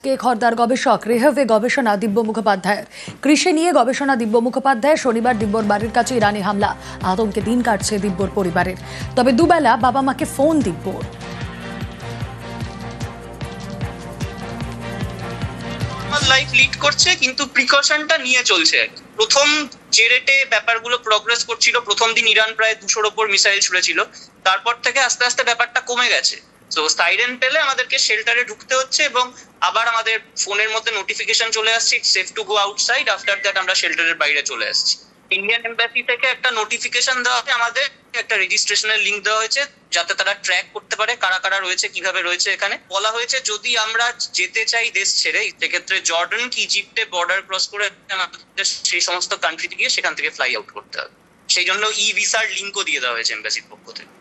কে খর্দার গবেষক রেহভে গবেষণা দিব্য মুখোপাধ্যায়ের। কৃষি নিয়ে গবেষণা দিব্য মুখোপাধ্যায়। শনিবার দিব্যর বাড়ির কাছে ইরানি হামলা, আতঙ্কে দিন কাটছে দিব্যর পরিবারের। তবে দুবেলা বাবা মাকে ফোন দিব্যর। লাইফ লিড করছে, কিন্তু প্রিকশনটা নিয়ে চলছে। প্রথম যে রেটে ব্যাপারগুলো প্রগ্রেস করছিল, প্রথম দিন ইরান প্রায় 200-র ওপর মিসাইল ছুড়েছিল, তারপর থেকে আস্তে আস্তে ব্যাপারটা কমে গেছে। তো সাইরেন পেলে আমাদেরকে শেল্টারে ঢুকতে হচ্ছে এবং আবার আমাদের ফোনের মধ্যে নোটিফিকেশন চলে আসছে, it's safe to go outside. After that আমরা শেল্টারের বাইরে চলে আসছি। ইন্ডিয়ান এম্বাসি থেকে একটা নোটিফিকেশন দেওয়া হয়েছে, আমাদের একটা রেজিস্ট্রেশনের লিঙ্ক দেওয়া হয়েছে যাতে তারা ট্র্যাক করতে পারে কারা কারা রয়েছে, কিভাবে রয়েছে। এখানে বলা হয়েছে যদি আমরা যেতে চাই দেশ ছেড়ে, সেক্ষেত্রে জর্ডান কি ইজিপ্টে বর্ডার ক্রস করে আমাদের সেই সমস্ত কান্ট্রিতে গিয়ে সেখান থেকে ফ্লাই আউট করতে হবে। সেই জন্য ই ভিসার লিঙ্কও দিয়ে দেওয়া হয়েছে এম্বাসির পক্ষ থেকে।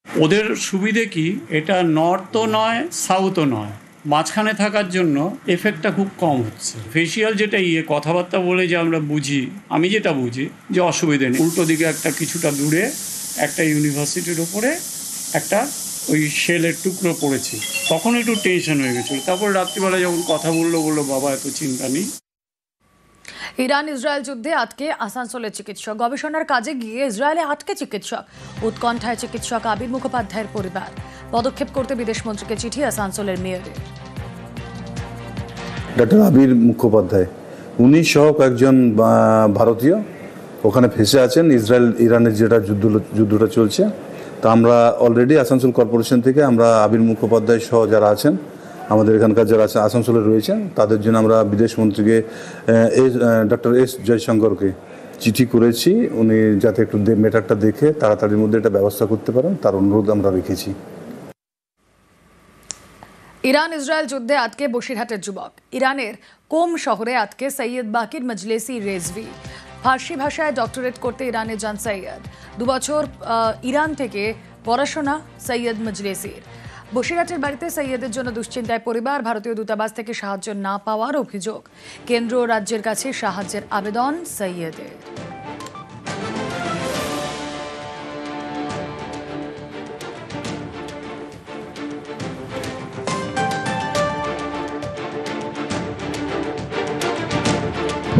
ওদের সুবিধে কি, এটা নর্থও নয় সাউথও নয়, মাঝখানে থাকার জন্য এফেক্টটা খুব কম হচ্ছে। ফেসিয়াল যেটা কথাবার্তা বলে যে আমরা বুঝি, আমি যেটা বুঝি যে অসুবিধে নেই। উল্টো দিকে একটা কিছুটা দূরে একটা ইউনিভার্সিটির ওপরে একটা ওই শেলের টুকরো পড়েছে, তখন একটু টেনশন হয়ে গেছিলো। তারপর রাত্রিবেলা যখন কথা বললো বাবা এত চিন্তা নেই। ইরান ইসরায়েল যুদ্ধে আটকে আসানসোলের চিকিৎসক। গবেষণার কাজে গিয়ে ইসরায়েলে আটকে চিকিৎসক। উৎকণ্ঠায় চিকিৎসক আবির মুখোপাধ্যায়ের পরিবার। পদক্ষেপ করতে বিদেশমন্ত্রীকে চিঠি আসানসোলের মেয়রের। ডক্টর আবির মুখোপাধ্যায়, উনি সহ কয়েকজন ভারতীয় ওখানে ফেসে আছেন। ইসরায়েল ইরানের যেটা যুদ্ধটা চলছে, তা আমরা অলরেডি আসানসোল কর্পোরেশন থেকে আমরা আবির মুখোপাধ্যায় সহ যারা আছেন, আমাদের এখানকার যারা আসানসোলে রয়েছেন, তাদের জন্য আমরা বিদেশমন্ত্রীকে ডক্টর এস জয়শঙ্করকে চিঠি করেছি। উনি যাতে একটু ম্যাটারটা দেখে তাড়াতাড়ির মধ্যে এটা ব্যবস্থা করতে পারেন, তার অনুরোধ আমরা রেখেছি। ইরান ইসরায়েল যুদ্ধে আটকে বসিরহাটের যুবক। ইরানের কোম শহরে আটকে সৈয়দ বাকির মজলেসি রেজভি। ফার্সি ভাষায় ডক্টরেট করতে ইরানে যান সৈয়দ। 2 বছর ইরান থেকে পড়াশোনা সৈয়দ মজলেসির। বসিরহাটের বাড়িতে সৈয়দের জন্য দুশ্চিন্তায় পরিবার। ভারতীয় দূতাবাস থেকে সাহায্য না পাওয়ার অভিযোগ। কেন্দ্র ও রাজ্যের কাছে সাহায্যের আবেদন সৈয়দের।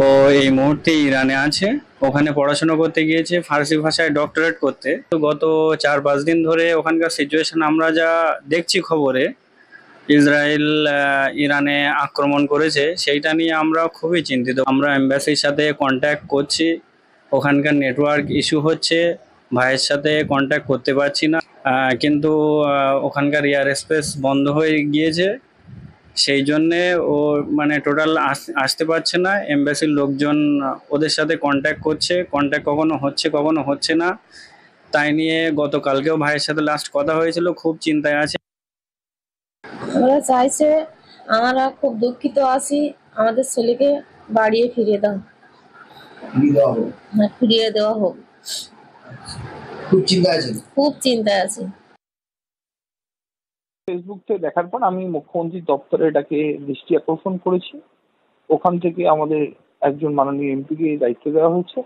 ও এই মুহূর্তে ইরানে আছে, ওখানে পড়াশোনা করতে গিয়েছে, ফার্সি ভাষায় ডক্টরেট করতে। তো গত 4-5 দিন ধরে ওখানকার সিচুয়েশন আমরা যা দেখছি খবরে, ইসরায়েল ইরানে আক্রমণ করেছে, সেইটা নিয়ে আমরা খুবই চিন্তিত। আমরা এম্বাসির সাথে কন্ট্যাক্ট করছি, ওখানকার নেটওয়ার্ক ইস্যু হচ্ছে, ভাইয়ের সাথে কন্ট্যাক্ট করতে পারছি না। কিন্তু ওখানকার এয়ার স্পেস বন্ধ হয়ে গিয়েছে, সেই জন্যে ও মানে টোটাল আসতে পারছে না। এমবাসির লোকজন ওদের সাথে কন্ট্যাক্ট করছে, কন্ট্যাক্ট কখনো হচ্ছে কখনো হচ্ছে না। তাই নিয়ে গতকালকেও ভাইয়ের সাথে লাস্ট কথা হয়েছিল, খুব চিন্তায় আছে। আমরা চাইছে, আমরা খুব দুঃখিত আছি, আমাদের ছেলেকে বাড়িয়ে ফিরিয়ে দাও, ফিরিয়ে দেওয়া হোক। খুব চিন্তায় আছে। ফেসবুক থেকে দেখার পর আমি মুখ্যমন্ত্রী দপ্তরে এটাকে দৃষ্টি আকর্ষণ করেছি। ওখান থেকে আমাদের একজন মাননীয় এমপিকে দায়িত্ব দেওয়া হয়েছে,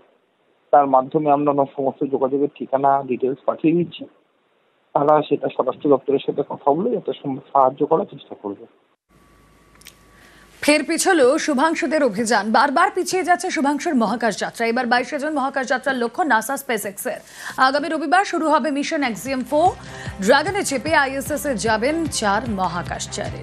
তার মাধ্যমে আমরা সমস্ত যোগাযোগের ঠিকানা ডিটেলস পাঠিয়ে দিচ্ছি। তারা সেটা স্বরাষ্ট্র দপ্তরের সাথে কথা বলে যাতে সাহায্য করার চেষ্টা করবে। ফের পিছলো শুভাংশুদের অভিযান। বারবার পিছিয়ে যাচ্ছে শুভাংশুর মহাকাশ যাত্রা। এবার 22 জন মহাকাশ যাত্রার লক্ষ্য নাসা স্পেস এক্সের। আগামী রবিবার শুরু হবে মিশন এক্সিয়াম 4। ড্রাগনে চেপে আইএসএস এ যাবেন 4 মহাকাশচারী।